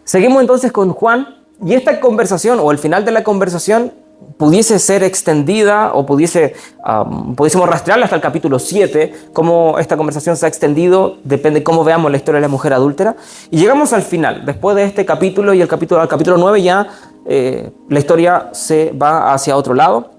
Seguimos entonces con Juan, y esta conversación, o el final de la conversación, pudiese ser extendida o pudiésemos rastrearla hasta el capítulo 7, cómo esta conversación se ha extendido, depende de cómo veamos la historia de la mujer adúltera. Y llegamos al final, después de este capítulo y al capítulo 9 ya la historia se va hacia otro lado.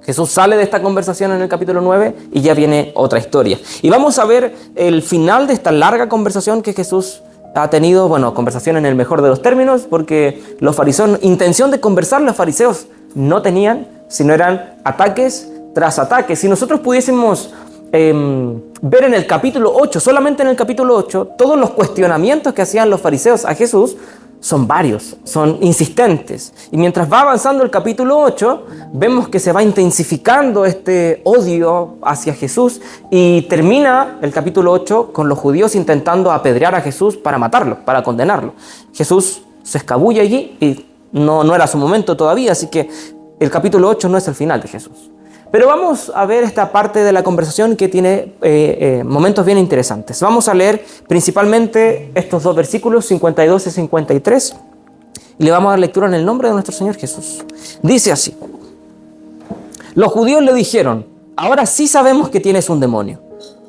Jesús sale de esta conversación en el capítulo 9 y ya viene otra historia. Y vamos a ver el final de esta larga conversación que Jesús ha tenido, conversación en el mejor de los términos, porque los fariseos, intención de conversar los fariseos no tenían, sino eran ataques tras ataques. Si nosotros pudiésemos ver en el capítulo 8, solamente en el capítulo 8, todos los cuestionamientos que hacían los fariseos a Jesús son varios, son insistentes. Y mientras va avanzando el capítulo 8, vemos que se va intensificando este odio hacia Jesús y termina el capítulo 8 con los judíos intentando apedrear a Jesús para matarlo, para condenarlo. Jesús se escabulle allí y no era su momento todavía, así que el capítulo 8 no es el final de Jesús. Pero vamos a ver esta parte de la conversación que tiene momentos bien interesantes. Vamos a leer principalmente estos dos versículos, 52 y 53, y le vamos a dar lectura en el nombre de nuestro Señor Jesús. Dice así: los judíos le dijeron, ahora sí sabemos que tienes un demonio.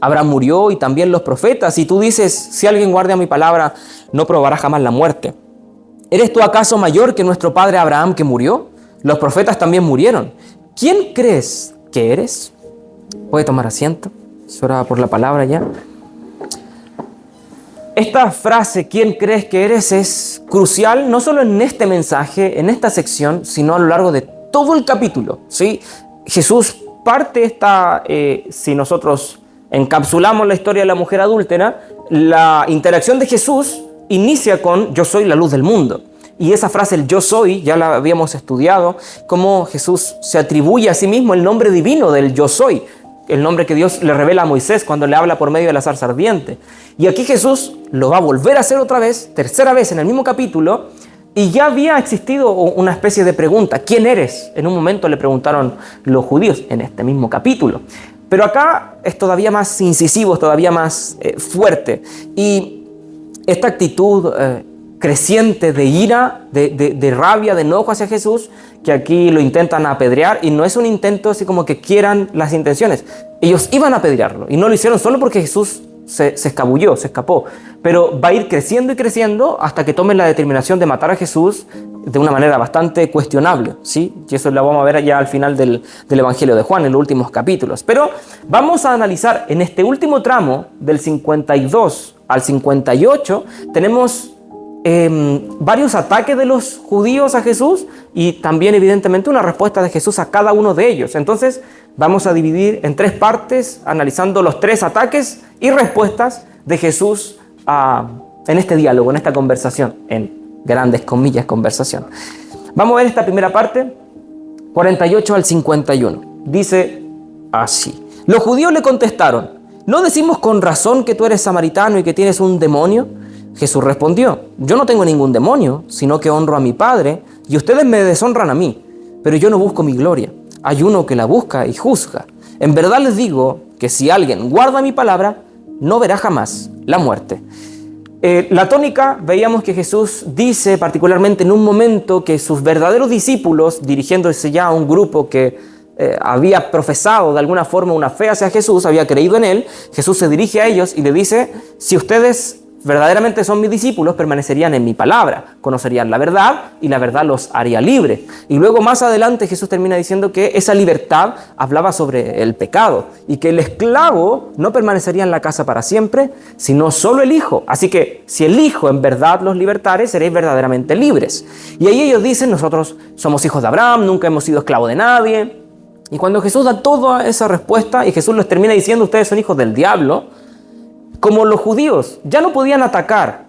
Abraham murió y también los profetas, y tú dices, si alguien guarda mi palabra, no probará jamás la muerte. ¿Eres tú acaso mayor que nuestro padre Abraham que murió? Los profetas también murieron. ¿Quién crees que eres? Puede tomar asiento. Es hora por la palabra ya. Esta frase, ¿quién crees que eres?, es crucial, no solo en este mensaje, en esta sección, sino a lo largo de todo el capítulo, ¿sí? Jesús parte si nosotros encapsulamos la historia de la mujer adúltera, la interacción de Jesús inicia con yo soy la luz del mundo. Y esa frase, el yo soy, ya la habíamos estudiado, cómo Jesús se atribuye a sí mismo el nombre divino del yo soy, el nombre que Dios le revela a Moisés cuando le habla por medio de la zarza ardiente. Y aquí Jesús lo va a volver a hacer otra vez, tercera vez en el mismo capítulo, y ya había existido una especie de pregunta, ¿quién eres? En un momento le preguntaron los judíos en este mismo capítulo. Pero acá es todavía más incisivo, es todavía más fuerte. Y esta actitud creciente de ira, de rabia, de enojo hacia Jesús, que aquí lo intentan apedrear, y no es un intento así como que quieran las intenciones. Ellos iban a apedrearlo y no lo hicieron solo porque Jesús se escabulló, se escapó, pero va a ir creciendo y creciendo hasta que tomen la determinación de matar a Jesús de una manera bastante cuestionable, ¿sí? Y eso lo vamos a ver ya al final del Evangelio de Juan, en los últimos capítulos. Pero vamos a analizar en este último tramo, del 52 al 58, tenemos varios ataques de los judíos a Jesús y también evidentemente una respuesta de Jesús a cada uno de ellos. Entonces vamos a dividir en tres partes analizando los tres ataques y respuestas de Jesús en este diálogo, en esta conversación, en grandes comillas conversación. Vamos a ver esta primera parte, 48 al 51. Dice así: los judíos le contestaron, ¿no decimos con razón que tú eres samaritano y que tienes un demonio? Jesús respondió, yo no tengo ningún demonio, sino que honro a mi Padre, y ustedes me deshonran a mí, pero yo no busco mi gloria. Hay uno que la busca y juzga. En verdad les digo que si alguien guarda mi palabra, no verá jamás la muerte. La tónica, veíamos que Jesús dice particularmente en un momento que sus verdaderos discípulos, dirigiéndose ya a un grupo que había profesado de alguna forma una fe hacia Jesús, había creído en él, Jesús se dirige a ellos y le dice, si ustedes verdaderamente son mis discípulos, permanecerían en mi palabra, conocerían la verdad y la verdad los haría libre. Y luego más adelante Jesús termina diciendo que esa libertad hablaba sobre el pecado y que el esclavo no permanecería en la casa para siempre, sino solo el hijo. Así que si el hijo en verdad los libertare, seréis verdaderamente libres. Y ahí ellos dicen, nosotros somos hijos de Abraham, nunca hemos sido esclavos de nadie. Y cuando Jesús da toda esa respuesta y Jesús les termina diciendo, ustedes son hijos del diablo, como los judíos ya no podían atacar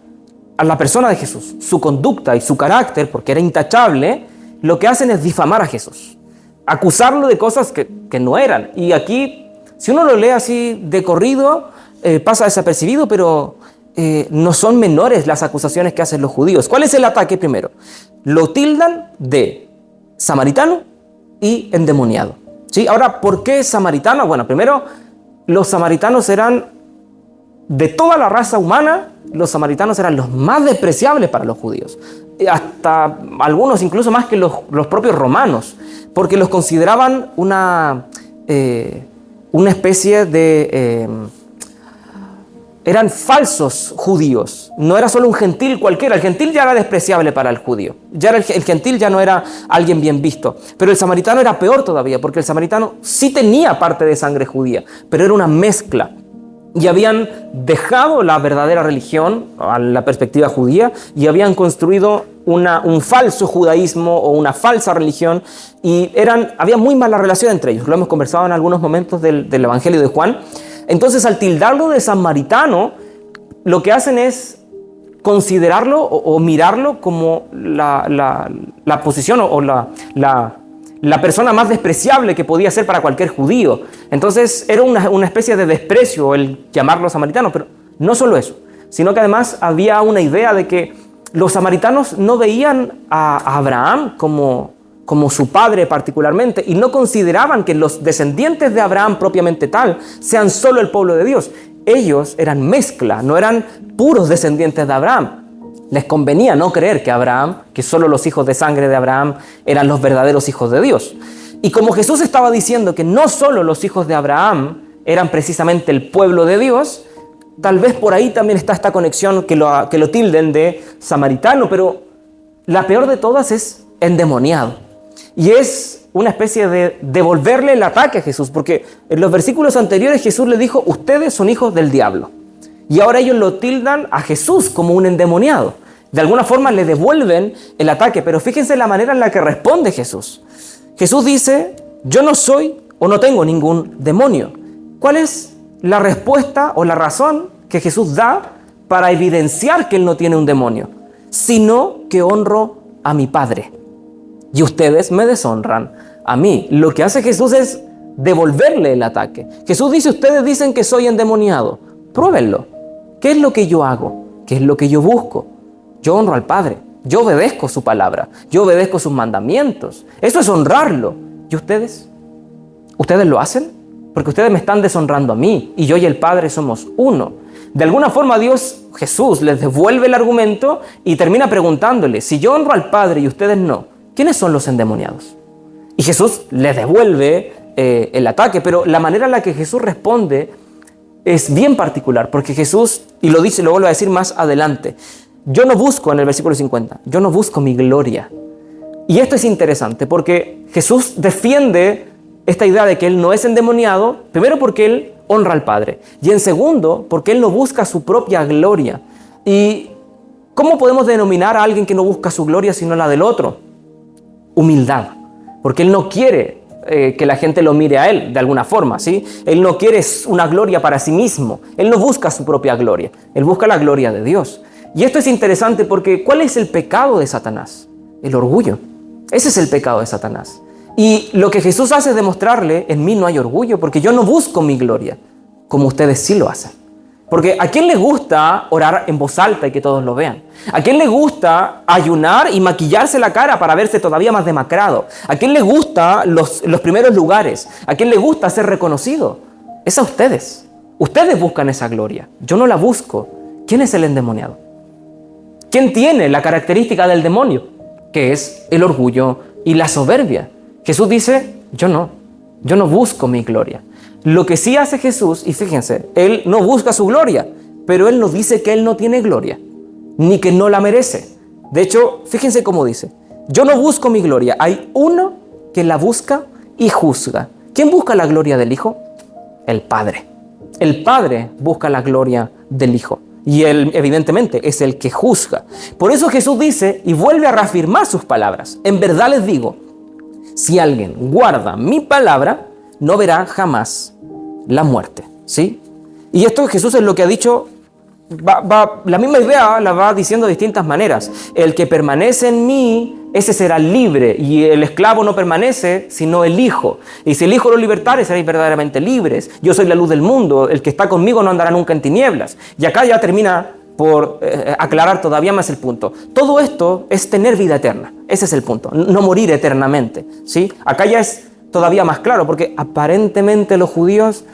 a la persona de Jesús, su conducta y su carácter, porque era intachable, lo que hacen es difamar a Jesús, acusarlo de cosas que no eran. Y aquí, si uno lo lee así de corrido, pasa desapercibido, pero no son menores las acusaciones que hacen los judíos. ¿Cuál es el ataque primero? Lo tildan de samaritano y endemoniado, ¿sí? Ahora, ¿por qué samaritano? Bueno, primero, los samaritanos eran de toda la raza humana, los samaritanos eran los más despreciables para los judíos. Hasta algunos incluso más que los propios romanos, porque los consideraban una especie de... eran falsos judíos. No era solo un gentil cualquiera. El gentil ya era despreciable para el judío. El gentil ya no era alguien bien visto. Pero el samaritano era peor todavía, porque el samaritano sí tenía parte de sangre judía, pero era una mezcla. Y habían dejado la verdadera religión a la perspectiva judía y habían construido un falso judaísmo o una falsa religión, y había muy mala relación entre ellos. Lo hemos conversado en algunos momentos del Evangelio de Juan. Entonces, al tildarlo de samaritano, lo que hacen es considerarlo o mirarlo como la posición o la persona más despreciable que podía ser para cualquier judío. Entonces era una especie de desprecio el llamarlo samaritano, pero no solo eso, sino que además había una idea de que los samaritanos no veían a Abraham como su padre particularmente, y no consideraban que los descendientes de Abraham propiamente tal sean solo el pueblo de Dios. Ellos eran mezcla, no eran puros descendientes de Abraham. Les convenía no creer que solo los hijos de sangre de Abraham eran los verdaderos hijos de Dios. Y como Jesús estaba diciendo que no solo los hijos de Abraham eran precisamente el pueblo de Dios, tal vez por ahí también está esta conexión que lo tilden de samaritano, pero la peor de todas es endemoniado. Y es una especie de devolverle el ataque a Jesús, porque en los versículos anteriores Jesús le dijo: ustedes son hijos del diablo. Y ahora ellos lo tildan a Jesús como un endemoniado. De alguna forma le devuelven el ataque, pero fíjense la manera en la que responde Jesús. Jesús dice: yo no soy o no tengo ningún demonio. ¿Cuál es la respuesta o la razón que Jesús da para evidenciar que él no tiene un demonio? Sino que honro a mi Padre, y ustedes me deshonran a mí. Lo que hace Jesús es devolverle el ataque. Jesús dice: ustedes dicen que soy endemoniado. Pruébenlo. ¿Qué es lo que yo hago? ¿Qué es lo que yo busco? Yo honro al Padre. Yo obedezco su palabra. Yo obedezco sus mandamientos. Eso es honrarlo. ¿Y ustedes? ¿Ustedes lo hacen? Porque ustedes me están deshonrando a mí, y yo y el Padre somos uno. De alguna forma Jesús les devuelve el argumento y termina preguntándole: si yo honro al Padre y ustedes no, ¿quiénes son los endemoniados? Y Jesús les devuelve el ataque, pero la manera en la que Jesús responde es bien particular, porque Jesús, y lo dice, lo vuelve a decir más adelante, yo no busco, en el versículo 50, yo no busco mi gloria. Y esto es interesante, porque Jesús defiende esta idea de que él no es endemoniado, primero porque él honra al Padre, y en segundo, porque él no busca su propia gloria. ¿Y cómo podemos denominar a alguien que no busca su gloria sino la del otro? Humildad, porque él no quiere que la gente lo mire a él de alguna forma, ¿sí? Él no quiere una gloria para sí mismo, él no busca su propia gloria, él busca la gloria de Dios. Y esto es interesante porque ¿cuál es el pecado de Satanás? El orgullo. Ese es el pecado de Satanás. Y lo que Jesús hace es demostrarle: en mí no hay orgullo, porque yo no busco mi gloria, como ustedes sí lo hacen. Porque ¿a quién le gusta orar en voz alta y que todos lo vean? ¿A quién le gusta ayunar y maquillarse la cara para verse todavía más demacrado? ¿A quién le gusta los primeros lugares? ¿A quién le gusta ser reconocido? Es a ustedes. Ustedes buscan esa gloria. Yo no la busco. ¿Quién es el endemoniado? ¿Quién tiene la característica del demonio? Que es el orgullo y la soberbia. Jesús dice: yo no busco mi gloria. Lo que sí hace Jesús, y fíjense, él no busca su gloria, pero él no dice que él no tiene gloria, ni que no la merece. De hecho, fíjense cómo dice: yo no busco mi gloria, hay uno que la busca y juzga. ¿Quién busca la gloria del Hijo? El Padre. El Padre busca la gloria del Hijo, y él evidentemente es el que juzga. Por eso Jesús dice, y vuelve a reafirmar sus palabras: en verdad les digo, si alguien guarda mi palabra, no verá jamás la muerte, ¿sí? Y esto Jesús es lo que ha dicho, la misma idea la va diciendo de distintas maneras. El que permanece en mí, ese será libre, y el esclavo no permanece, sino el Hijo. Y si el Hijo lo libertare, seréis verdaderamente libres. Yo soy la luz del mundo, el que está conmigo no andará nunca en tinieblas. Y acá ya termina por aclarar todavía más el punto. Todo esto es tener vida eterna, ese es el punto, no morir eternamente, ¿sí? Acá ya es todavía más claro, porque aparentemente los judíos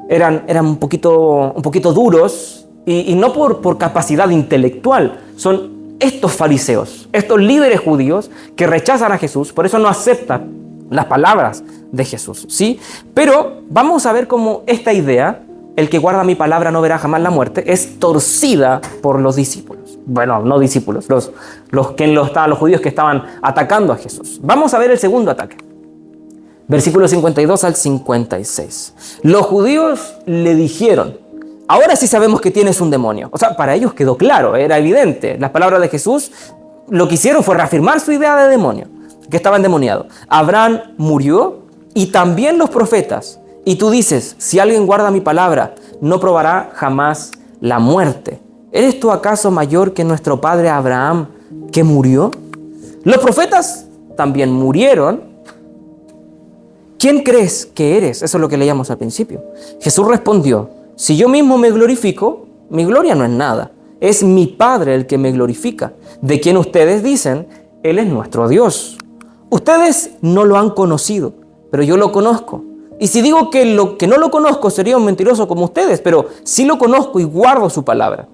eran un poquito duros y no por capacidad intelectual. Son estos fariseos, estos líderes judíos que rechazan a Jesús, por eso no aceptan las palabras de Jesús, ¿sí? Pero vamos a ver cómo esta idea, el que guarda mi palabra no verá jamás la muerte, es torcida por los discípulos. Bueno, no discípulos, los judíos que estaban atacando a Jesús. Vamos a ver el segundo ataque. Versículos 52 al 56. Los judíos le dijeron: ahora sí sabemos que tienes un demonio. O sea, para ellos quedó claro, era evidente. Las palabras de Jesús lo que hicieron fue reafirmar su idea de demonio, que estaba endemoniado. Abraham murió y también los profetas. Y tú dices: si alguien guarda mi palabra, no probará jamás la muerte. ¿Eres tú acaso mayor que nuestro padre Abraham, que murió? Los profetas también murieron. ¿Quién crees que eres? Eso es lo que leíamos al principio. Jesús respondió: si yo mismo me glorifico, mi gloria no es nada. Es mi Padre el que me glorifica, de quien ustedes dicen: Él es nuestro Dios. Ustedes no lo han conocido, pero yo lo conozco. Y si digo que no lo conozco, sería un mentiroso como ustedes, pero sí lo conozco y guardo su palabra.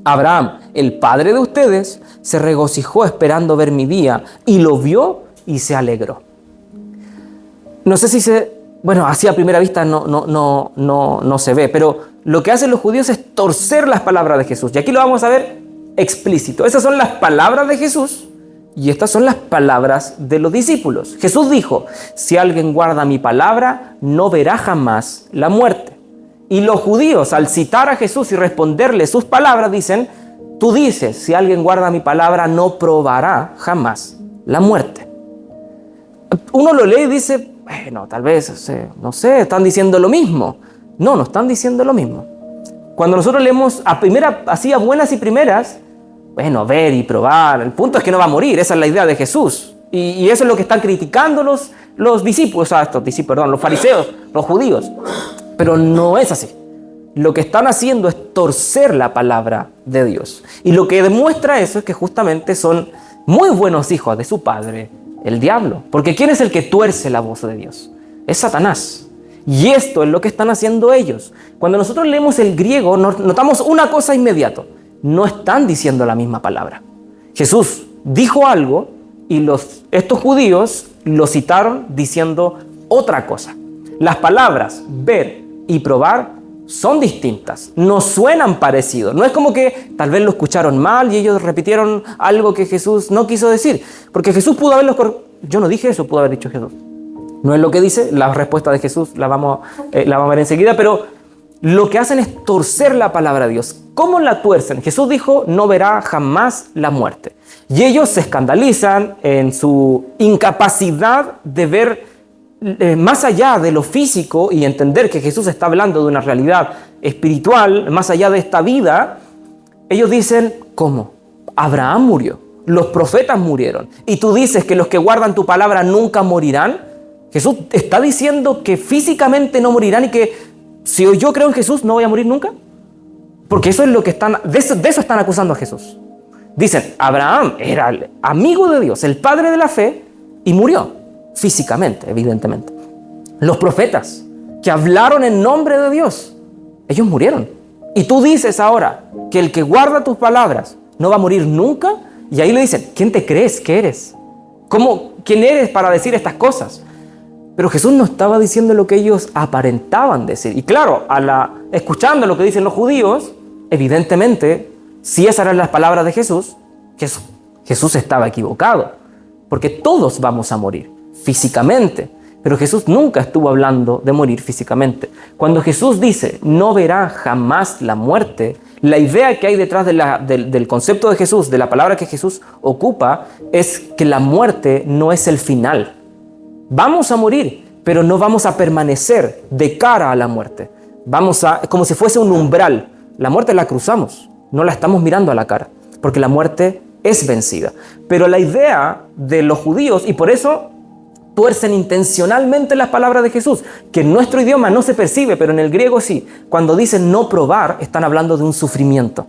Abraham, el padre de ustedes, se regocijó esperando ver mi día, y lo vio y se alegró. No sé si así a primera vista no se ve, pero lo que hacen los judíos es torcer las palabras de Jesús. Y aquí lo vamos a ver explícito. Esas son las palabras de Jesús y estas son las palabras de los discípulos. Jesús dijo: si alguien guarda mi palabra, no verá jamás la muerte. Y los judíos, al citar a Jesús y responderle sus palabras, dicen: tú dices, si alguien guarda mi palabra, no probará jamás la muerte. Uno lo lee y dice: bueno, tal vez, no sé, están diciendo lo mismo. No están diciendo lo mismo. Cuando nosotros leemos así a buenas y primeras, bueno, ver y probar, el punto es que no va a morir, esa es la idea de Jesús. Y eso es lo que están criticando los discípulos, los fariseos, los judíos. Pero no es así. Lo que están haciendo es torcer la palabra de Dios. Y lo que demuestra eso es que justamente son muy buenos hijos de su padre, el diablo. Porque ¿quién es el que tuerce la voz de Dios? Es Satanás. Y esto es lo que están haciendo ellos. Cuando nosotros leemos el griego, notamos una cosa inmediato. No están diciendo la misma palabra. Jesús dijo algo y estos judíos lo citaron diciendo otra cosa. Las palabras ver y probar son distintas, no suenan parecidos. No es como que tal vez lo escucharon mal y ellos repitieron algo que Jesús no quiso decir. Porque Jesús pudo haberlo... Yo no dije eso, pudo haber dicho Jesús. No es lo que dice, la respuesta de Jesús la vamos a ver enseguida, pero lo que hacen es torcer la palabra de Dios. ¿Cómo la tuercen? Jesús dijo: no verá jamás la muerte. Y ellos se escandalizan en su incapacidad de ver más allá de lo físico y entender que Jesús está hablando de una realidad espiritual, más allá de esta vida. Ellos dicen: ¿cómo? Abraham murió, los profetas murieron, y tú dices que los que guardan tu palabra nunca morirán. Jesús está diciendo que físicamente no morirán y que si yo creo en Jesús no voy a morir nunca. Porque eso es lo que de eso están acusando a Jesús. Dicen: Abraham era el amigo de Dios, el padre de la fe, y murió físicamente, evidentemente. Los profetas que hablaron en nombre de Dios, ellos murieron. Y tú dices ahora que el que guarda tus palabras no va a morir nunca. Y ahí le dicen: ¿quién te crees que eres? ¿Quién eres para decir estas cosas? Pero Jesús no estaba diciendo lo que ellos aparentaban decir. Y claro, escuchando lo que dicen los judíos, evidentemente, si esas eran las palabras de Jesús estaba equivocado. Porque todos vamos a morir físicamente. Pero Jesús nunca estuvo hablando de morir físicamente. Cuando Jesús dice: no verá jamás la muerte, la idea que hay detrás del concepto de Jesús, de la palabra que Jesús ocupa, es que la muerte no es el final. Vamos a morir, pero no vamos a permanecer de cara a la muerte. Como si fuese un umbral. La muerte la cruzamos, no la estamos mirando a la cara, porque la muerte es vencida. Pero la idea de los judíos, y por eso tuercen intencionalmente las palabras de Jesús, que en nuestro idioma no se percibe, pero en el griego sí. Cuando dicen no probar, están hablando de un sufrimiento.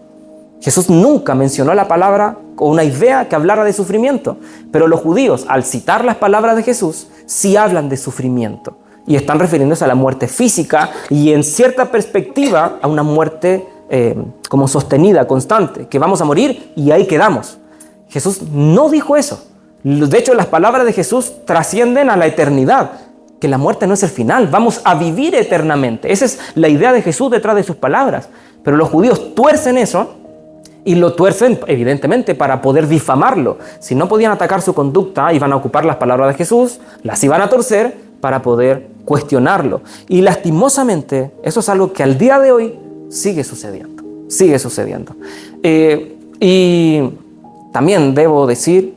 Jesús nunca mencionó la palabra o una idea que hablara de sufrimiento, pero los judíos, al citar las palabras de Jesús, sí hablan de sufrimiento. Y están refiriéndose a la muerte física y en cierta perspectiva a una muerte como sostenida, constante, que vamos a morir y ahí quedamos. Jesús no dijo eso. De hecho, las palabras de Jesús trascienden a la eternidad, que la muerte no es el final, vamos a vivir eternamente. Esa es la idea de Jesús detrás de sus palabras. Pero los judíos tuercen eso y lo tuercen evidentemente para poder difamarlo. Si no podían atacar su conducta, iban a ocupar las palabras de Jesús, las iban a torcer para poder cuestionarlo. Y lastimosamente, eso es algo que al día de hoy sigue sucediendo. Y también debo decir,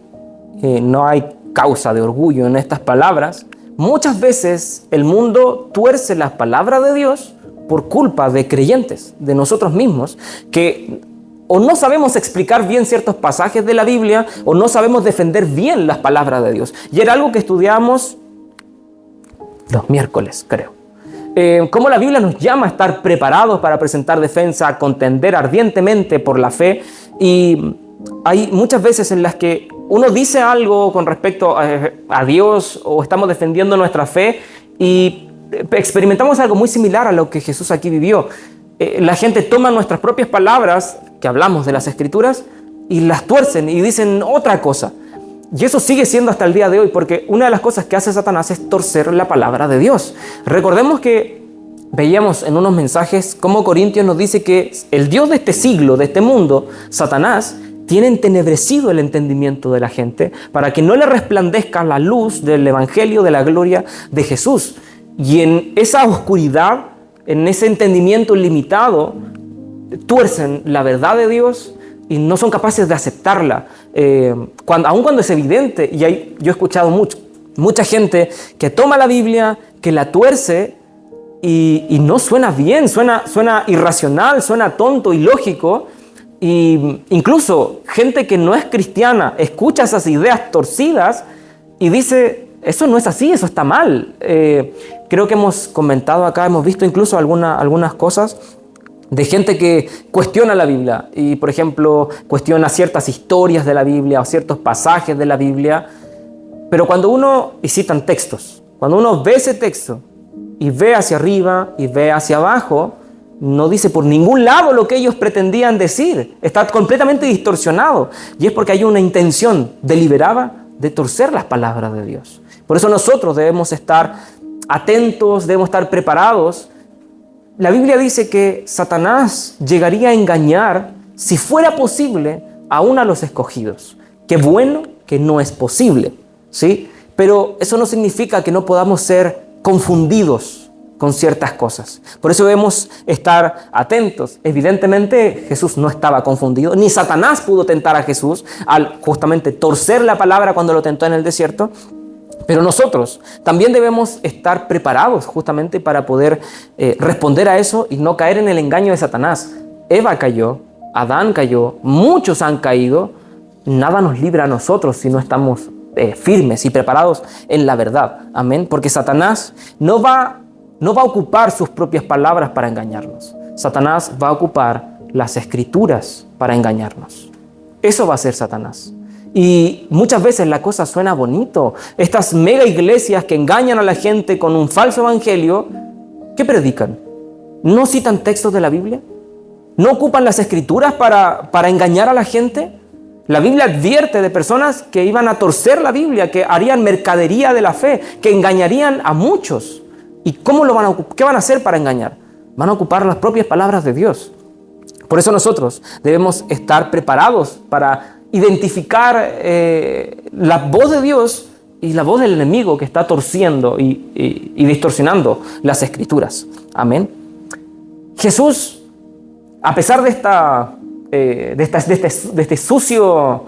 no hay causa de orgullo en estas palabras. Muchas veces el mundo tuerce las palabras de Dios por culpa de creyentes, de nosotros mismos, que o no sabemos explicar bien ciertos pasajes de la Biblia o no sabemos defender bien las palabras de Dios. Y era algo que estudiamos los miércoles, creo. Cómo la Biblia nos llama a estar preparados para presentar defensa, a contender ardientemente por la fe. Y hay muchas veces en las que uno dice algo con respecto a Dios o estamos defendiendo nuestra fe y experimentamos algo muy similar a lo que Jesús aquí vivió. La gente toma nuestras propias palabras, que hablamos de las Escrituras, y las tuercen y dicen otra cosa. Y eso sigue siendo hasta el día de hoy, porque una de las cosas que hace Satanás es torcer la palabra de Dios. Recordemos que veíamos en unos mensajes cómo Corintios nos dice que el Dios de este siglo, de este mundo, Satanás, tiene entenebrecido el entendimiento de la gente para que no le resplandezca la luz del evangelio de la gloria de Jesús. Y en esa oscuridad, en ese entendimiento limitado, tuercen la verdad de Dios y no son capaces de aceptarla, aun cuando es evidente. Y yo he escuchado mucha gente que toma la Biblia, que la tuerce y no suena bien, suena irracional, suena tonto, ilógico. Y incluso gente que no es cristiana escucha esas ideas torcidas y dice, eso no es así, eso está mal. Creo que hemos comentado acá, hemos visto incluso algunas cosas de gente que cuestiona la Biblia y, por ejemplo, cuestiona ciertas historias de la Biblia o ciertos pasajes de la Biblia. Pero y citan textos, cuando uno ve ese texto y ve hacia arriba y ve hacia abajo, no dice por ningún lado lo que ellos pretendían decir. Está completamente distorsionado. Y es porque hay una intención deliberada de torcer las palabras de Dios. Por eso nosotros debemos estar atentos, debemos estar preparados. La Biblia dice que Satanás llegaría a engañar, si fuera posible, aún a los escogidos. Qué bueno que no es posible, ¿sí? Pero eso no significa que no podamos ser confundidos con ciertas cosas. Por eso debemos estar atentos. Evidentemente Jesús no estaba confundido, ni Satanás pudo tentar a Jesús al justamente torcer la palabra cuando lo tentó en el desierto. Pero nosotros también debemos estar preparados justamente para poder responder a eso y no caer en el engaño de Satanás. Eva cayó, Adán cayó, muchos han caído. Nada nos libra a nosotros si no estamos firmes y preparados en la verdad. Amén. Porque Satanás no va a ocupar sus propias palabras para engañarnos. Satanás va a ocupar las Escrituras para engañarnos. Eso va a hacer Satanás. Y muchas veces la cosa suena bonito. Estas mega iglesias que engañan a la gente con un falso evangelio, ¿qué predican? ¿No citan textos de la Biblia? ¿No ocupan las Escrituras para engañar a la gente? La Biblia advierte de personas que iban a torcer la Biblia, que harían mercadería de la fe, que engañarían a muchos. ¿Y qué van a hacer para engañar? Van a ocupar las propias palabras de Dios. Por eso nosotros debemos estar preparados para identificar la voz de Dios y la voz del enemigo que está torciendo y distorsionando las Escrituras. Amén. Jesús, a pesar de este sucio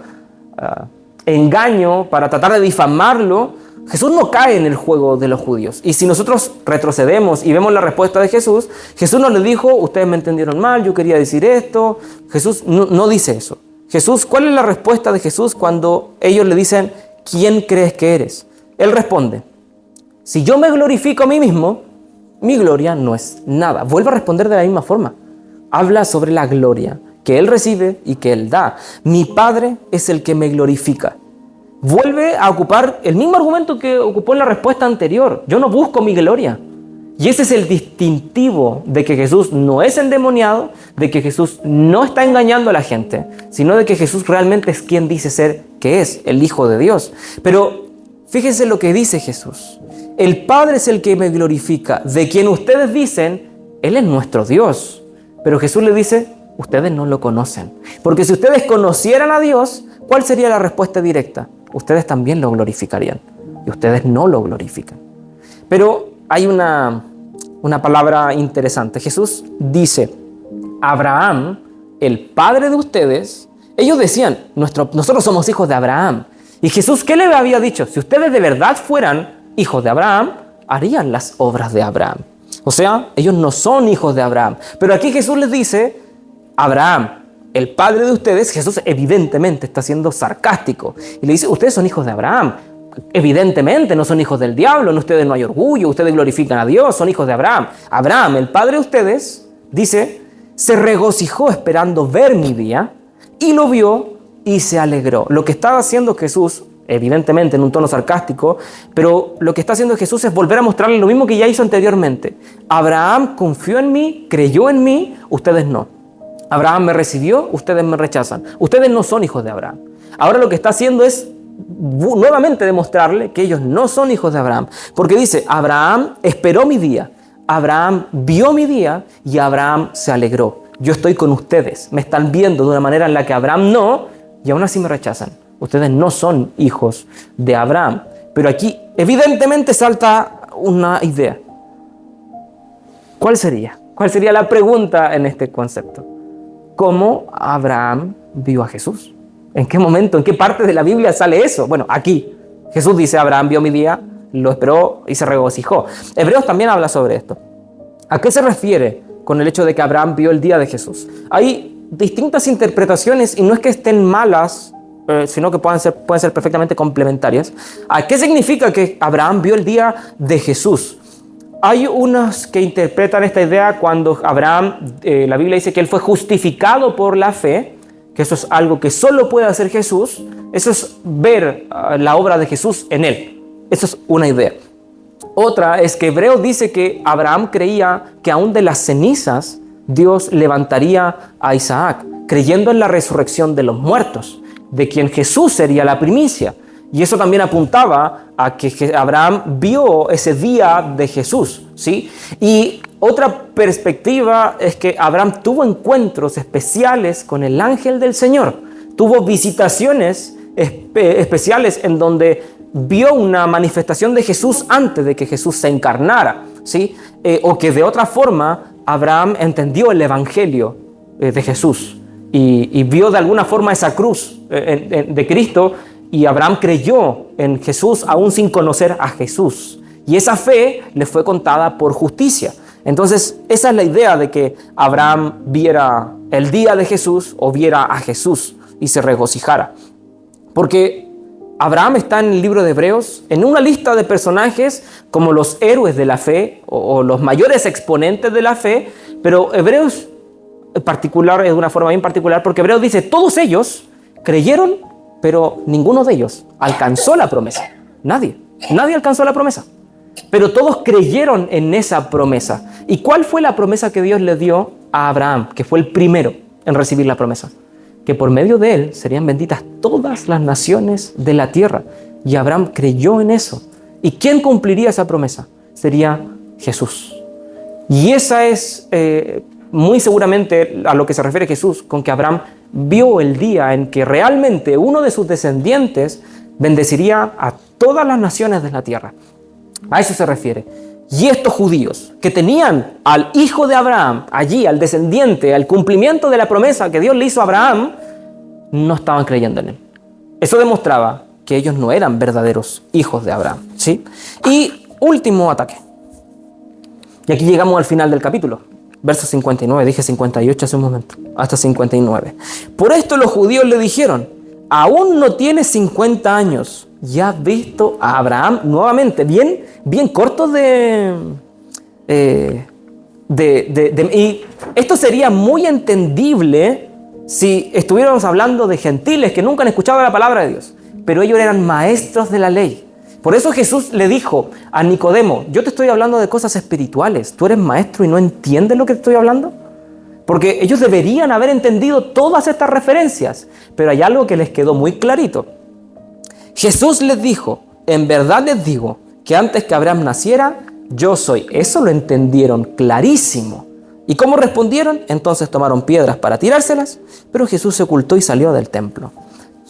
engaño para tratar de difamarlo, Jesús no cae en el juego de los judíos. Y si nosotros retrocedemos y vemos la respuesta de Jesús, Jesús no le dijo, ustedes me entendieron mal, yo quería decir esto. Jesús no dice eso. Jesús, ¿cuál es la respuesta de Jesús cuando ellos le dicen, ¿quién crees que eres? Él responde, si yo me glorifico a mí mismo, mi gloria no es nada. Vuelve a responder de la misma forma. Habla sobre la gloria que Él recibe y que Él da. Mi Padre es el que me glorifica. vuelve a ocupar el mismo argumento que ocupó en la respuesta anterior. Yo no busco mi gloria. Y ese es el distintivo de que Jesús no es endemoniado, de que Jesús no está engañando a la gente, sino de que Jesús realmente es quien dice ser, que es el Hijo de Dios. Pero fíjense lo que dice Jesús. El Padre es el que me glorifica, de quien ustedes dicen, Él es nuestro Dios. Pero Jesús le dice, ustedes no lo conocen. Porque si ustedes conocieran a Dios, ¿cuál sería la respuesta directa? Ustedes también lo glorificarían. Y ustedes no lo glorifican. Pero hay una palabra interesante. Jesús dice, Abraham, el padre de ustedes, ellos decían, nosotros somos hijos de Abraham. Y Jesús, ¿qué le había dicho? Si ustedes de verdad fueran hijos de Abraham, harían las obras de Abraham. O sea, ellos no son hijos de Abraham. Pero aquí Jesús les dice, Abraham, el padre de ustedes, Jesús evidentemente está siendo sarcástico. Y le dice, ustedes son hijos de Abraham. Evidentemente no son hijos del diablo, en ustedes no hay orgullo, ustedes glorifican a Dios, son hijos de Abraham. Abraham, el padre de ustedes, dice, se regocijó esperando ver mi día y lo vio y se alegró. Lo que estaba haciendo Jesús, evidentemente en un tono sarcástico, pero lo que está haciendo Jesús es volver a mostrarle lo mismo que ya hizo anteriormente. Abraham confió en mí, creyó en mí, ustedes no. Abraham me recibió, ustedes me rechazan. Ustedes no son hijos de Abraham. Ahora lo que está haciendo es nuevamente demostrarle que ellos no son hijos de Abraham, porque dice, Abraham esperó mi día, Abraham vio mi día y Abraham se alegró. Yo estoy con ustedes, me están viendo de una manera en la que Abraham no, y aún así me rechazan. Ustedes no son hijos de Abraham. Pero aquí evidentemente salta una idea. ¿Cuál sería? ¿Cuál sería la pregunta en este concepto? ¿Cómo Abraham vio a Jesús? ¿En qué momento, en qué parte de la Biblia sale eso? Bueno, aquí Jesús dice, Abraham vio mi día, lo esperó y se regocijó. Hebreos también habla sobre esto. ¿A qué se refiere con el hecho de que Abraham vio el día de Jesús? Hay distintas interpretaciones y no es que estén malas, sino que pueden ser perfectamente complementarias. ¿A qué significa que Abraham vio el día de Jesús? Hay unos que interpretan esta idea cuando Abraham, la Biblia dice que él fue justificado por la fe, que eso es algo que solo puede hacer Jesús. Eso es ver la obra de Jesús en él. Eso es una idea. Otra es que Hebreos dice que Abraham creía que aún de las cenizas Dios levantaría a Isaac, creyendo en la resurrección de los muertos, de quien Jesús sería la primicia. Y eso también apuntaba a que Abraham vio ese día de Jesús, ¿sí? Y otra perspectiva es que Abraham tuvo encuentros especiales con el ángel del Señor. Tuvo visitaciones especiales en donde vio una manifestación de Jesús antes de que Jesús se encarnara, ¿sí? O que de otra forma Abraham entendió el evangelio de Jesús y vio de alguna forma esa cruz de Cristo. Y Abraham creyó en Jesús aún sin conocer a Jesús. Y esa fe le fue contada por justicia. Entonces, esa es la idea de que Abraham viera el día de Jesús o viera a Jesús y se regocijara. Porque Abraham está en el libro de Hebreos en una lista de personajes como los héroes de la fe o los mayores exponentes de la fe. Pero Hebreos en particular es de una forma bien particular porque Hebreos dice, todos ellos creyeron, pero ninguno de ellos alcanzó la promesa. Nadie alcanzó la promesa. Pero todos creyeron en esa promesa. ¿Y cuál fue la promesa que Dios le dio a Abraham, que fue el primero en recibir la promesa? Que por medio de él serían benditas todas las naciones de la tierra. Y Abraham creyó en eso. ¿Y quién cumpliría esa promesa? Sería Jesús. Y esa es muy seguramente a lo que se refiere Jesús, con que Abraham vio el día en que realmente uno de sus descendientes bendeciría a todas las naciones de la tierra. A eso se refiere. Y estos judíos que tenían al hijo de Abraham allí, al descendiente, al cumplimiento de la promesa que Dios le hizo a Abraham, no estaban creyendo en él. Eso demostraba que ellos no eran verdaderos hijos de Abraham, ¿sí? Y último ataque. Y aquí llegamos al final del capítulo. Verso 59, dije 58 hace un momento, hasta 59. Por esto los judíos le dijeron, aún no tienes 50 años, ya has visto a Abraham nuevamente, bien corto y esto sería muy entendible si estuviéramos hablando de gentiles que nunca han escuchado la palabra de Dios. pero ellos eran maestros de la ley. Por eso Jesús le dijo a Nicodemo, yo te estoy hablando de cosas espirituales, ¿tú eres maestro y no entiendes lo que te estoy hablando? Porque ellos deberían haber entendido todas estas referencias, pero hay algo que les quedó muy clarito. Jesús les dijo, en verdad les digo, que antes que Abraham naciera, yo soy. Eso lo entendieron clarísimo. ¿Y cómo respondieron? Entonces tomaron piedras para tirárselas, pero Jesús se ocultó y salió del templo.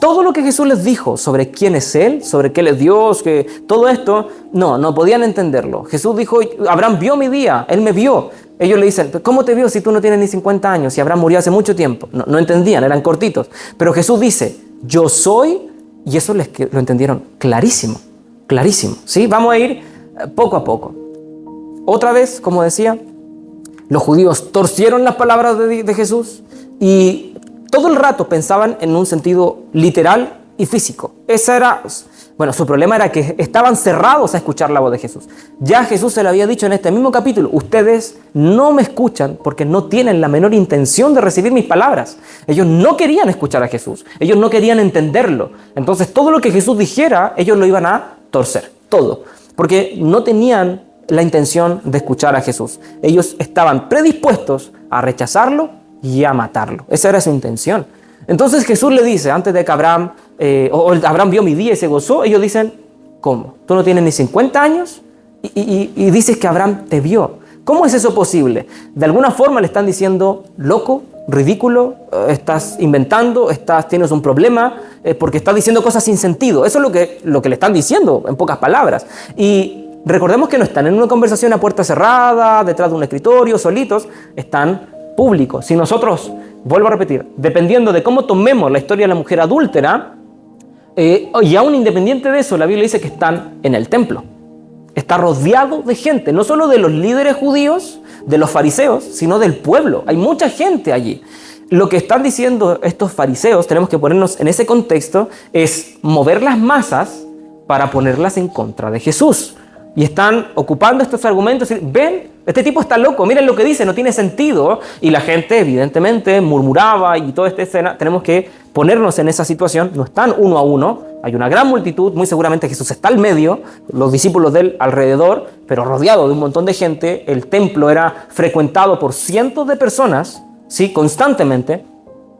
Todo lo que Jesús les dijo sobre quién es Él, sobre qué Él es Dios, que todo esto, no podían entenderlo. Jesús dijo, Abraham vio mi día, Él me vio. Ellos le dicen, ¿cómo te vio si tú no tienes ni 50 años y Abraham murió hace mucho tiempo? No entendían, eran cortitos. Pero Jesús dice, yo soy, y eso lo entendieron clarísimo, clarísimo. ¿Sí? Vamos a ir poco a poco. Otra vez, como decía, los judíos torcieron las palabras de Jesús y todo el rato pensaban en un sentido literal y físico. Su problema era que estaban cerrados a escuchar la voz de Jesús. Ya Jesús se lo había dicho en este mismo capítulo, ustedes no me escuchan porque no tienen la menor intención de recibir mis palabras. Ellos no querían escuchar a Jesús, ellos no querían entenderlo. Entonces todo lo que Jesús dijera, ellos lo iban a torcer, todo, porque no tenían la intención de escuchar a Jesús. Ellos estaban predispuestos a rechazarlo y a matarlo. Esa era su intención. Entonces Jesús le dice, antes de que Abraham vio mi día y se gozó, ellos dicen, ¿cómo? ¿Tú no tienes ni 50 años? Y dices que Abraham te vio. ¿Cómo es eso posible? De alguna forma le están diciendo, loco, ridículo, estás inventando, tienes un problema, porque estás diciendo cosas sin sentido. Eso es lo que le están diciendo, en pocas palabras. Y recordemos que no están en una conversación a puerta cerrada, detrás de un escritorio, solitos, están públicos. Si nosotros, vuelvo a repetir, dependiendo de cómo tomemos la historia de la mujer adúltera, y aún independiente de eso, la Biblia dice que están en el templo. Está rodeado de gente, no solo de los líderes judíos, de los fariseos, sino del pueblo. Hay mucha gente allí. Lo que están diciendo estos fariseos, tenemos que ponernos en ese contexto, es mover las masas para ponerlas en contra de Jesús. Y están ocupando estos argumentos y ven, este tipo está loco, miren lo que dice, no tiene sentido. Y la gente evidentemente murmuraba y toda esta escena, tenemos que ponernos en esa situación. No están uno a uno, hay una gran multitud, muy seguramente Jesús está al medio, los discípulos de él alrededor, pero rodeado de un montón de gente. El templo era frecuentado por cientos de personas, ¿sí? Constantemente.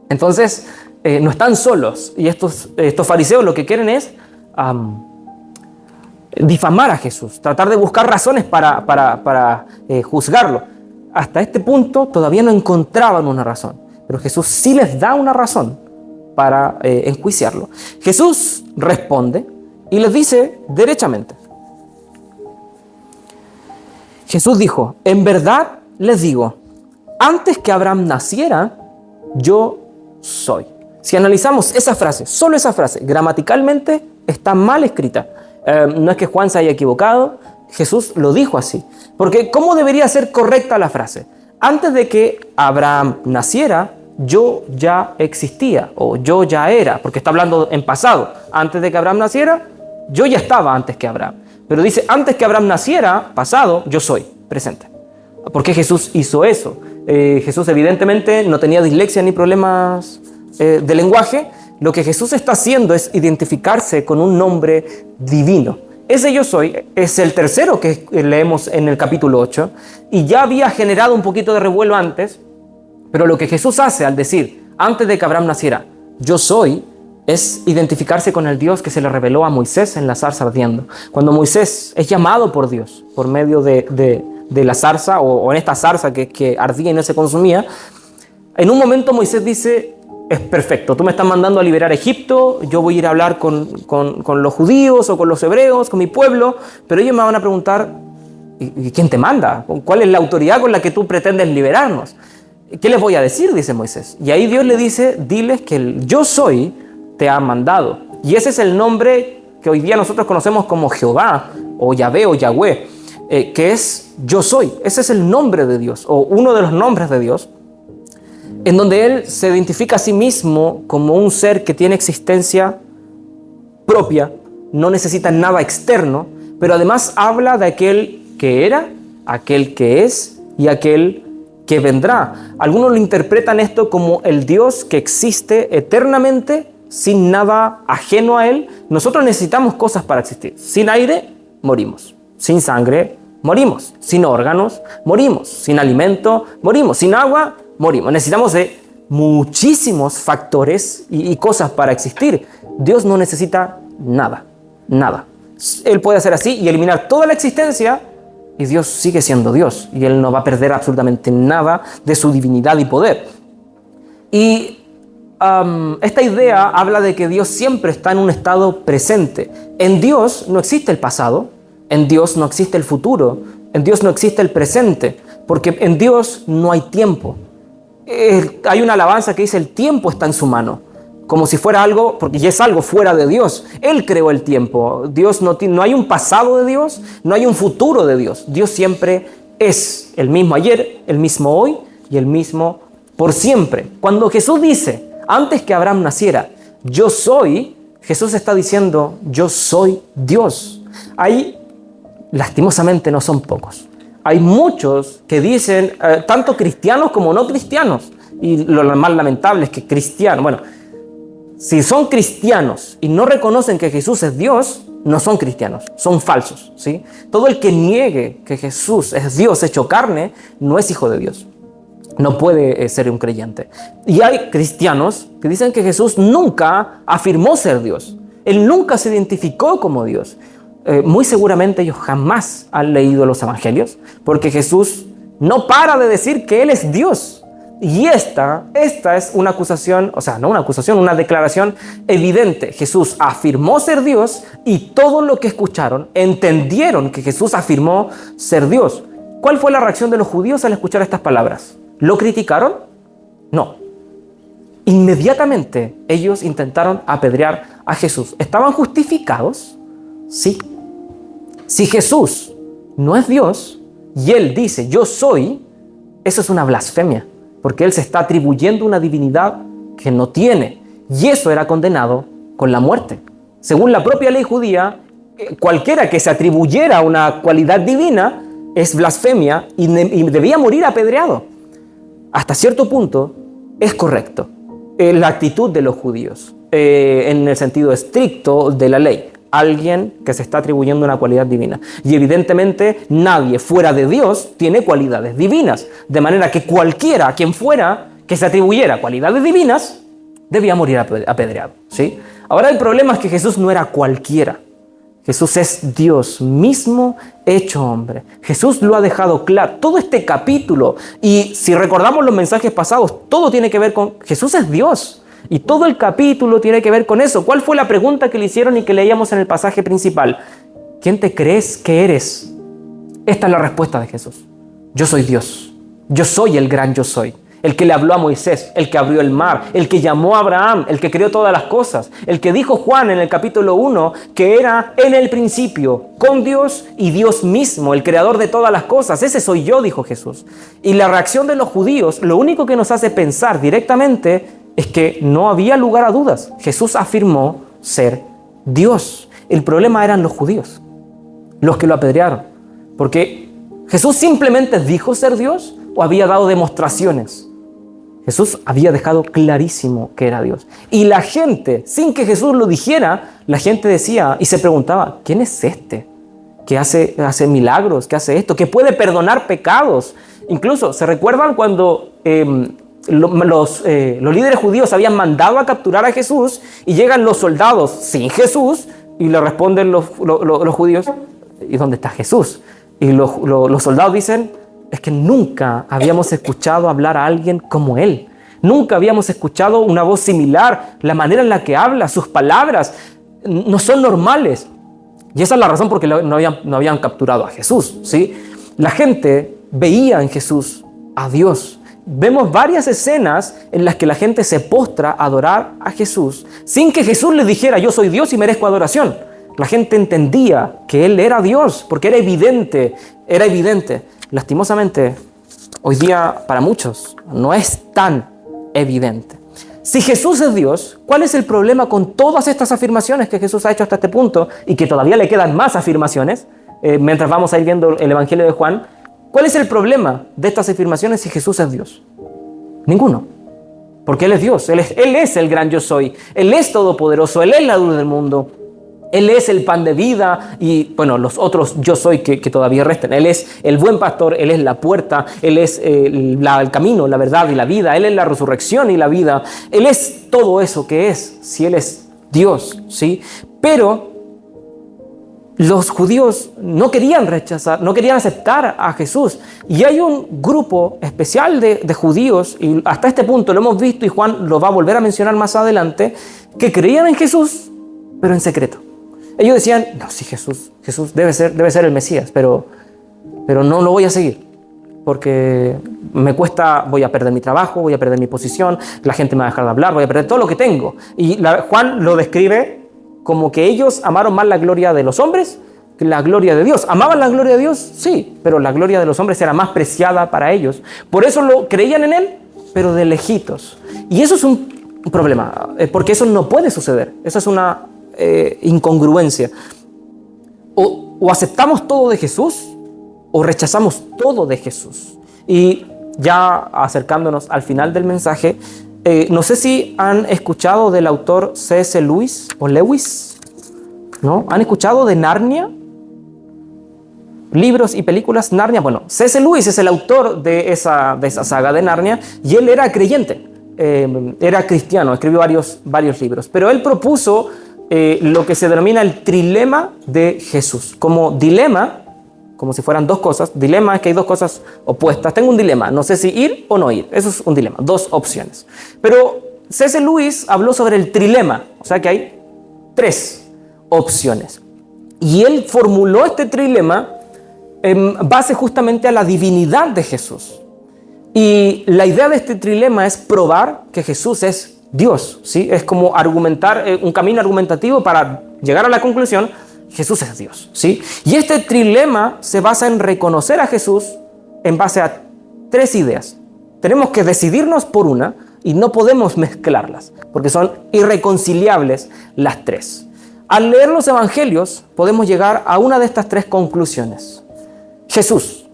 Entonces no están solos. Y estos fariseos lo que quieren es difamar a Jesús, tratar de buscar razones para juzgarlo. Hasta este punto todavía no encontraban una razón, pero Jesús sí les da una razón para enjuiciarlo. Jesús responde y les dice derechamente. Jesús dijo, en verdad les digo, antes que Abraham naciera, yo soy. Si analizamos esa frase, solo esa frase, gramaticalmente está mal escrita. No es que Juan se haya equivocado, Jesús lo dijo así. Porque ¿cómo debería ser correcta la frase? Antes de que Abraham naciera, yo ya existía o yo ya era, porque está hablando en pasado. Antes de que Abraham naciera, yo ya estaba antes que Abraham. Pero dice, antes que Abraham naciera, pasado, yo soy, presente. ¿Por qué Jesús hizo eso? Jesús evidentemente no tenía dislexia ni problemas de lenguaje. Lo que Jesús está haciendo es identificarse con un nombre divino. Ese yo soy es el tercero que leemos en el capítulo 8 y ya había generado un poquito de revuelo antes, pero lo que Jesús hace al decir, antes de que Abraham naciera, yo soy, es identificarse con el Dios que se le reveló a Moisés en la zarza ardiendo. Cuando Moisés es llamado por Dios por medio de la zarza o en esta zarza que ardía y no se consumía, en un momento Moisés dice, es perfecto, tú me estás mandando a liberar a Egipto, yo voy a ir a hablar con los judíos o con los hebreos, con mi pueblo, pero ellos me van a preguntar, ¿y quién te manda? ¿Cuál es la autoridad con la que tú pretendes liberarnos? ¿Qué les voy a decir? Dice Moisés. Y ahí Dios le dice, diles que el yo soy te ha mandado. Y ese es el nombre que hoy día nosotros conocemos como Jehová o Yahvé o Yahweh, que es yo soy. Ese es el nombre de Dios o uno de los nombres de Dios, en donde Él se identifica a sí mismo como un ser que tiene existencia propia, no necesita nada externo, pero además habla de aquel que era, aquel que es y aquel que vendrá. Algunos lo interpretan esto como el Dios que existe eternamente sin nada ajeno a Él. Nosotros necesitamos cosas para existir. Sin aire, morimos. Sin sangre, morimos. Sin órganos, morimos. Sin alimento, morimos. Sin agua, morimos. Necesitamos de muchísimos factores y cosas para existir. Dios no necesita nada, nada. Él puede hacer así y eliminar toda la existencia y Dios sigue siendo Dios y Él no va a perder absolutamente nada de su divinidad y poder. Y esta idea habla de que Dios siempre está en un estado presente. En Dios no existe el pasado, en Dios no existe el futuro, en Dios no existe el presente, porque en Dios no hay tiempo. Hay una alabanza que dice el tiempo está en su mano, como si fuera algo, porque ya es algo fuera de Dios. Él creó el tiempo. Dios no hay un pasado de Dios, no hay un futuro de Dios. Dios siempre es el mismo ayer, el mismo hoy y el mismo por siempre. Cuando Jesús dice, antes que Abraham naciera, yo soy, Jesús está diciendo, yo soy Dios. Ahí, lastimosamente, no son pocos. Hay muchos que dicen, tanto cristianos como no cristianos, y lo más lamentable es que cristianos, bueno, si son cristianos y no reconocen que Jesús es Dios, no son cristianos, son falsos, ¿sí? Todo el que niegue que Jesús es Dios hecho carne, no es hijo de Dios. No puede ser un creyente. Y hay cristianos que dicen que Jesús nunca afirmó ser Dios. Él nunca se identificó como Dios. Muy seguramente ellos jamás han leído los evangelios, porque Jesús no para de decir que Él es Dios. Y esta es una acusación, o sea, no una acusación, una declaración evidente. Jesús afirmó ser Dios y todo lo que escucharon entendieron que Jesús afirmó ser Dios. ¿Cuál fue la reacción de los judíos al escuchar estas palabras? ¿Lo criticaron? No. Inmediatamente ellos intentaron apedrear a Jesús. ¿Estaban justificados? Sí. Si Jesús no es Dios y Él dice yo soy, eso es una blasfemia, porque Él se está atribuyendo una divinidad que no tiene. Y eso era condenado con la muerte. Según la propia ley judía, cualquiera que se atribuyera una cualidad divina es blasfemia y debía morir apedreado. Hasta cierto punto es correcto la actitud de los judíos, en el sentido estricto de la ley. Alguien que se está atribuyendo una cualidad divina. Y evidentemente nadie fuera de Dios tiene cualidades divinas. De manera que cualquiera, quien fuera, que se atribuyera cualidades divinas, debía morir apedreado, ¿sí? Ahora el problema es que Jesús no era cualquiera. Jesús es Dios mismo hecho hombre. Jesús lo ha dejado claro. Todo este capítulo, y si recordamos los mensajes pasados, todo tiene que ver con Jesús es Dios. Y todo el capítulo tiene que ver con eso. ¿Cuál fue la pregunta que le hicieron y que leíamos en el pasaje principal? ¿Quién te crees que eres? Esta es la respuesta de Jesús. Yo soy Dios. Yo soy el gran yo soy. El que le habló a Moisés, el que abrió el mar, el que llamó a Abraham, el que creó todas las cosas, el que dijo Juan en el capítulo 1 que era en el principio con Dios y Dios mismo, el creador de todas las cosas. Ese soy yo, dijo Jesús. Y la reacción de los judíos, lo único que nos hace pensar directamente es que no había lugar a dudas. Jesús afirmó ser Dios. El problema eran los judíos, los que lo apedrearon. Porque Jesús simplemente dijo ser Dios o había dado demostraciones. Jesús había dejado clarísimo que era Dios. Y la gente, sin que Jesús lo dijera, la gente decía y se preguntaba, ¿quién es este? Que hace milagros, que hace esto, que puede perdonar pecados. Incluso, ¿se recuerdan cuando los líderes judíos habían mandado a capturar a Jesús y llegan los soldados sin Jesús y le responden los judíos, ¿y dónde está Jesús? Y los soldados dicen, es que nunca habíamos escuchado hablar a alguien como Él. Nunca habíamos escuchado una voz similar, la manera en la que habla, sus palabras no son normales. Y esa es la razón por la que no habían capturado a Jesús, ¿sí? La gente veía en Jesús a Dios. Vemos varias escenas en las que la gente se postra a adorar a Jesús sin que Jesús les dijera yo soy Dios y merezco adoración. La gente entendía que Él era Dios porque era evidente. Lastimosamente, hoy día para muchos no es tan evidente. Si Jesús es Dios, ¿cuál es el problema con todas estas afirmaciones que Jesús ha hecho hasta este punto y que todavía le quedan más afirmaciones mientras vamos a ir viendo el Evangelio de Juan? ¿Cuál es el problema de estas afirmaciones si Jesús es Dios? Ninguno. porque Él es Dios, Él es el gran yo soy, Él es todopoderoso, Él es la luz del mundo, Él es el pan de vida y, bueno, los otros yo soy que todavía restan. Él es el buen pastor, Él es la puerta, Él es el camino, la verdad y la vida, Él es la resurrección y la vida, Él es todo eso que es, si Él es Dios, ¿sí? Pero los judíos no querían rechazar, no querían aceptar a Jesús. Y hay un grupo especial de judíos, y hasta este punto lo hemos visto y Juan lo va a volver a mencionar más adelante, que creían en Jesús, pero en secreto. Ellos decían, no, sí, Jesús debe ser el Mesías, pero no lo voy a seguir, porque me cuesta, voy a perder mi trabajo, voy a perder mi posición, la gente me va a dejar de hablar, voy a perder todo lo que tengo. Y Juan lo describe como que ellos amaron más la gloria de los hombres que la gloria de Dios. ¿Amaban la gloria de Dios? Sí, pero la gloria de los hombres era más preciada para ellos. Por eso lo creían en Él, pero de lejitos. Y eso es un problema, porque eso no puede suceder. Eso es una incongruencia. O aceptamos todo de Jesús o rechazamos todo de Jesús. Y ya acercándonos al final del mensaje, no sé si han escuchado del autor C.S. Lewis o Lewis, ¿no? ¿Han escuchado de Narnia? Libros y películas, Narnia. Bueno, C.S. Lewis es el autor de esa saga de Narnia y él era creyente, era cristiano, escribió varios libros, pero él propuso lo que se denomina el trilema de Jesús, como dilema, como si fueran dos cosas. Dilema es que hay dos cosas opuestas. Tengo un dilema, no sé si ir o no ir. Eso es un dilema, dos opciones. Pero C.S. Lewis habló sobre el trilema, o sea que hay tres opciones. Y él formuló este trilema en base justamente a la divinidad de Jesús. Y la idea de este trilema es probar que Jesús es Dios, ¿sí? Es como argumentar, un camino argumentativo para llegar a la conclusión: Jesús es Dios, ¿sí? Y este trilema se basa en reconocer a Jesús en base a tres ideas. Tenemos que decidirnos por una y no podemos mezclarlas, porque son irreconciliables las tres. Al leer los evangelios podemos llegar a una de estas tres conclusiones. Jesús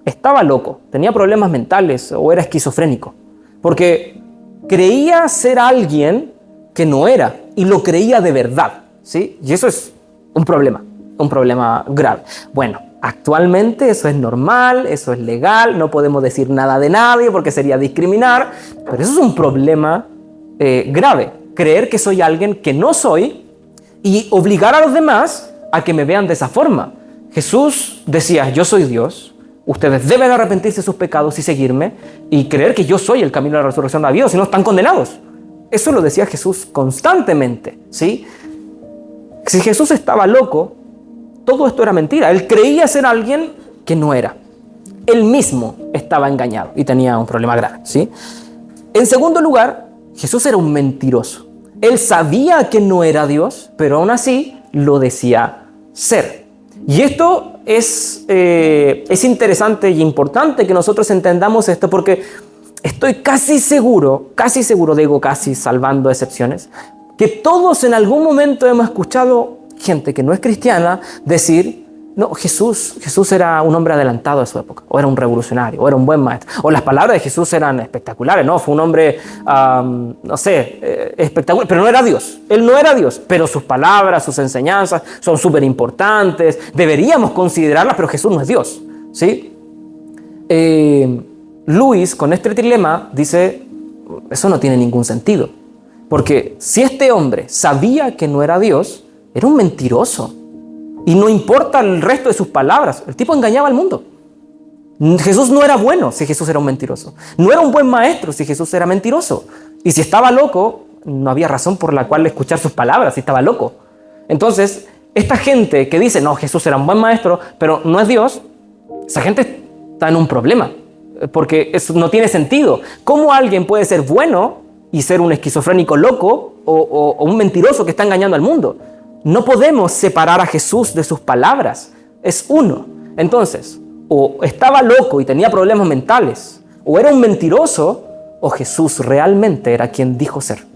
estaba loco, tenía problemas mentales o era esquizofrénico, porque creía ser alguien que no era y lo creía de verdad, ¿sí? Y eso es un problema grave. Bueno, actualmente eso es normal, eso es legal, no podemos decir nada de nadie porque sería discriminar, pero eso es un problema grave, creer que soy alguien que no soy y obligar a los demás a que me vean de esa forma. Jesús decía: yo soy Dios, ustedes deben arrepentirse de sus pecados y seguirme y creer que yo soy el camino de la resurrección de la vida, o si no están condenados. Eso lo decía Jesús constantemente, ¿sí? Si Jesús estaba loco, todo esto era mentira. Él creía ser alguien que no era. Él mismo estaba engañado y tenía un problema grave, ¿sí? En segundo lugar, Jesús era un mentiroso. Él sabía que no era Dios, pero aún así lo decía ser. Y esto es interesante y importante que nosotros entendamos esto, porque estoy casi seguro, digo casi, salvando excepciones, que todos en algún momento hemos escuchado gente que no es cristiana decir: no, Jesús era un hombre adelantado a su época, o era un revolucionario, o era un buen maestro, o las palabras de Jesús eran espectaculares, no, fue un hombre, espectacular, pero no era Dios. Él no era Dios, pero sus palabras, sus enseñanzas son súper importantes, deberíamos considerarlas, pero Jesús no es Dios, ¿sí? Luis, con este trilema, dice: eso no tiene ningún sentido. Porque si este hombre sabía que no era Dios, era un mentiroso. Y no importa el resto de sus palabras, el tipo engañaba al mundo. Jesús no era bueno si Jesús era un mentiroso. No era un buen maestro si Jesús era mentiroso. Y si estaba loco, no había razón por la cual escuchar sus palabras si estaba loco. Entonces, esta gente que dice: no, Jesús era un buen maestro, pero no es Dios, esa gente está en un problema, porque eso no tiene sentido. ¿Cómo alguien puede ser bueno y ser un esquizofrénico loco o un mentiroso que está engañando al mundo? No podemos separar a Jesús de sus palabras. Es uno. Entonces, o estaba loco y tenía problemas mentales, o era un mentiroso, o Jesús realmente era quien dijo ser.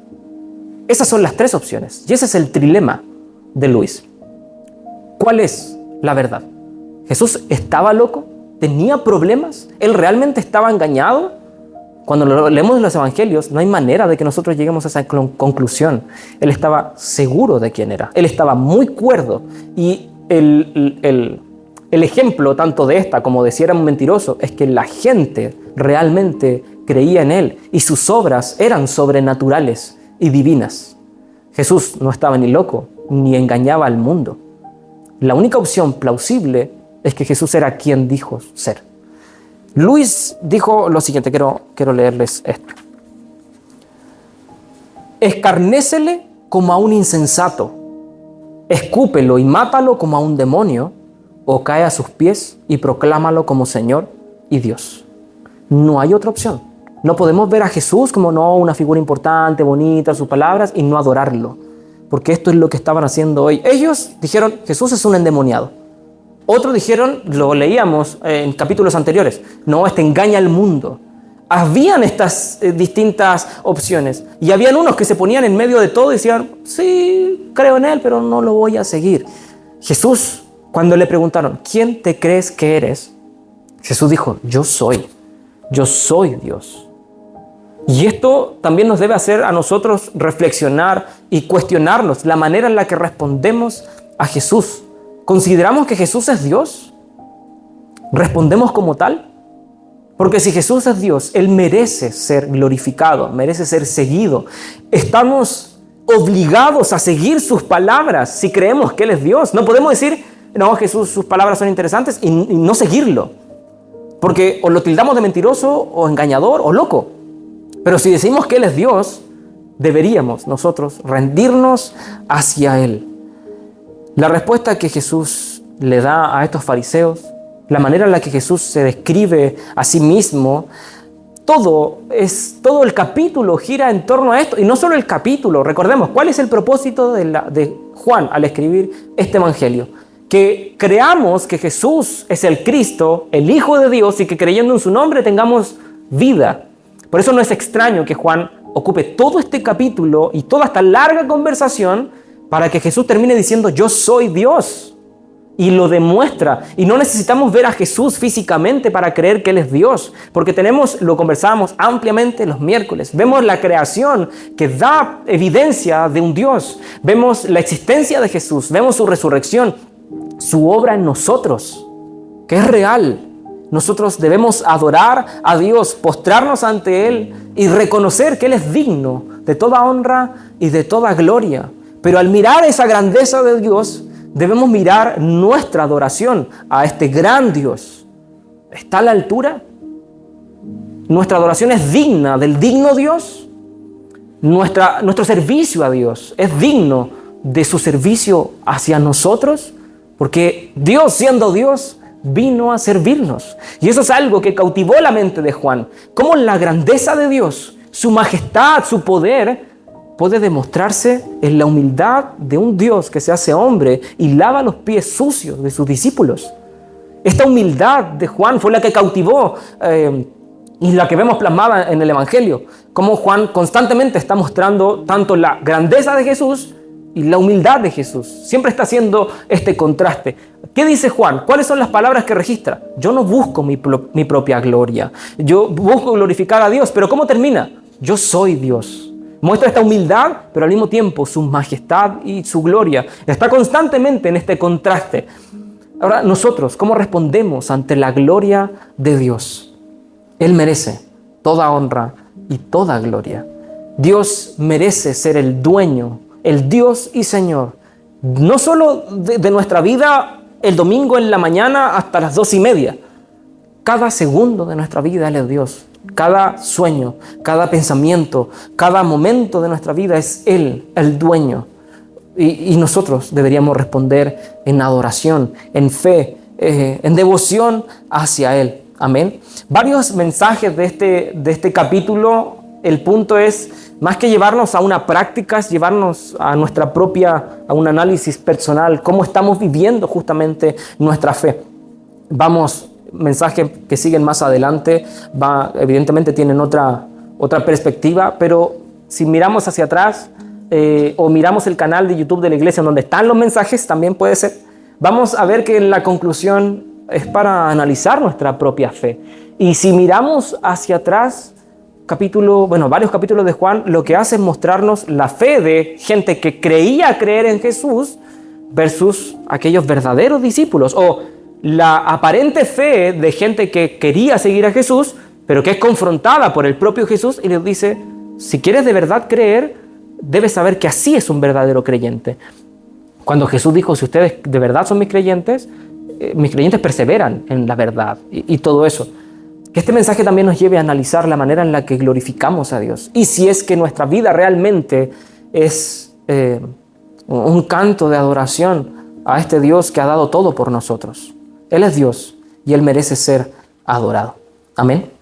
Esas son las tres opciones. Y ese es el trilema de Luis. ¿Cuál es la verdad? ¿Jesús estaba loco? ¿Tenía problemas? ¿Él realmente estaba engañado? Cuando leemos los evangelios, no hay manera de que nosotros lleguemos a esa conclusión. Él estaba seguro de quién era. Él estaba muy cuerdo. Y el ejemplo tanto de esta como de si era un mentiroso es que la gente realmente creía en él y sus obras eran sobrenaturales y divinas. Jesús no estaba ni loco ni engañaba al mundo. La única opción plausible es que Jesús era quien dijo ser. Luis dijo lo siguiente, quiero leerles esto. Escarnécele como a un insensato, escúpelo y mátalo como a un demonio, o cae a sus pies y proclámalo como Señor y Dios. No hay otra opción. No podemos ver a Jesús como una figura importante, bonita, sus palabras, y no adorarlo, porque esto es lo que estaban haciendo hoy. Ellos dijeron, Jesús es un endemoniado. Otros dijeron, lo leíamos en capítulos anteriores, no, engaña al mundo. Habían estas distintas opciones y habían unos que se ponían en medio de todo y decían, sí, creo en él, pero no lo voy a seguir. Jesús, cuando le preguntaron, ¿quién te crees que eres? Jesús dijo, yo soy Dios. Y esto también nos debe hacer a nosotros reflexionar y cuestionarnos la manera en la que respondemos a Jesús. ¿Consideramos que Jesús es Dios? ¿Respondemos como tal? Porque si Jesús es Dios, Él merece ser glorificado, merece ser seguido. Estamos obligados a seguir sus palabras si creemos que Él es Dios. No podemos decir, no, Jesús, sus palabras son interesantes y no seguirlo. Porque o lo tildamos de mentiroso o engañador o loco. Pero si decimos que Él es Dios, deberíamos nosotros rendirnos hacia Él. La respuesta que Jesús le da a estos fariseos, la manera en la que Jesús se describe a sí mismo, todo el capítulo gira en torno a esto. Y no solo el capítulo, recordemos, ¿cuál es el propósito de Juan al escribir este evangelio? Que creamos que Jesús es el Cristo, el Hijo de Dios, y que creyendo en su nombre tengamos vida. Por eso no es extraño que Juan ocupe todo este capítulo y toda esta larga conversación para que Jesús termine diciendo, yo soy Dios. Y lo demuestra. Y no necesitamos ver a Jesús físicamente para creer que Él es Dios. Porque lo conversábamos ampliamente los miércoles. Vemos la creación que da evidencia de un Dios. Vemos la existencia de Jesús. Vemos su resurrección. Su obra en nosotros, que es real. Nosotros debemos adorar a Dios, postrarnos ante Él y reconocer que Él es digno de toda honra y de toda gloria. Pero al mirar esa grandeza de Dios, debemos mirar nuestra adoración a este gran Dios. ¿Está a la altura? ¿Nuestra adoración es digna del digno Dios? ¿Nuestro servicio a Dios es digno de su servicio hacia nosotros? Porque Dios, siendo Dios, vino a servirnos. Y eso es algo que cautivó la mente de Juan. Cómo la grandeza de Dios, su majestad, su poder, puede demostrarse en la humildad de un Dios que se hace hombre y lava los pies sucios de sus discípulos. Esta humildad de Juan fue la que cautivó y la que vemos plasmada en el Evangelio. Cómo Juan constantemente está mostrando tanto la grandeza de Jesús y la humildad de Jesús. Siempre está haciendo este contraste. ¿Qué dice Juan? ¿Cuáles son las palabras que registra? Yo no busco mi propia gloria. Yo busco glorificar a Dios. ¿Pero cómo termina? Yo soy Dios. Muestra esta humildad, pero al mismo tiempo su majestad y su gloria. Está constantemente en este contraste. Ahora, nosotros, ¿cómo respondemos ante la gloria de Dios? Él merece toda honra y toda gloria. Dios merece ser el dueño, el Dios y Señor, no solo de nuestra vida el domingo en la mañana hasta las 2:30. Cada segundo de nuestra vida Él es Dios. Cada sueño, cada pensamiento, cada momento de nuestra vida es Él, el dueño. Y nosotros deberíamos responder en adoración, en fe, en devoción hacia Él. Amén. Varios mensajes de este capítulo. El punto es, más que llevarnos a una práctica, es llevarnos a a un análisis personal, cómo estamos viviendo justamente nuestra fe. Mensajes que siguen más adelante, evidentemente tienen otra perspectiva, pero si miramos hacia atrás o miramos el canal de YouTube de la iglesia donde están los mensajes, también puede ser, vamos a ver que la conclusión es para analizar nuestra propia fe. Y si miramos hacia atrás, varios capítulos de Juan, lo que hace es mostrarnos la fe de gente que creía creer en Jesús versus aquellos verdaderos discípulos, o la aparente fe de gente que quería seguir a Jesús, pero que es confrontada por el propio Jesús y les dice, si quieres de verdad creer, debes saber que así es un verdadero creyente. Cuando Jesús dijo, si ustedes de verdad son mis creyentes perseveran en la verdad y todo eso. Que este mensaje también nos lleve a analizar la manera en la que glorificamos a Dios. Y si es que nuestra vida realmente es un canto de adoración a este Dios que ha dado todo por nosotros. Él es Dios y Él merece ser adorado. Amén.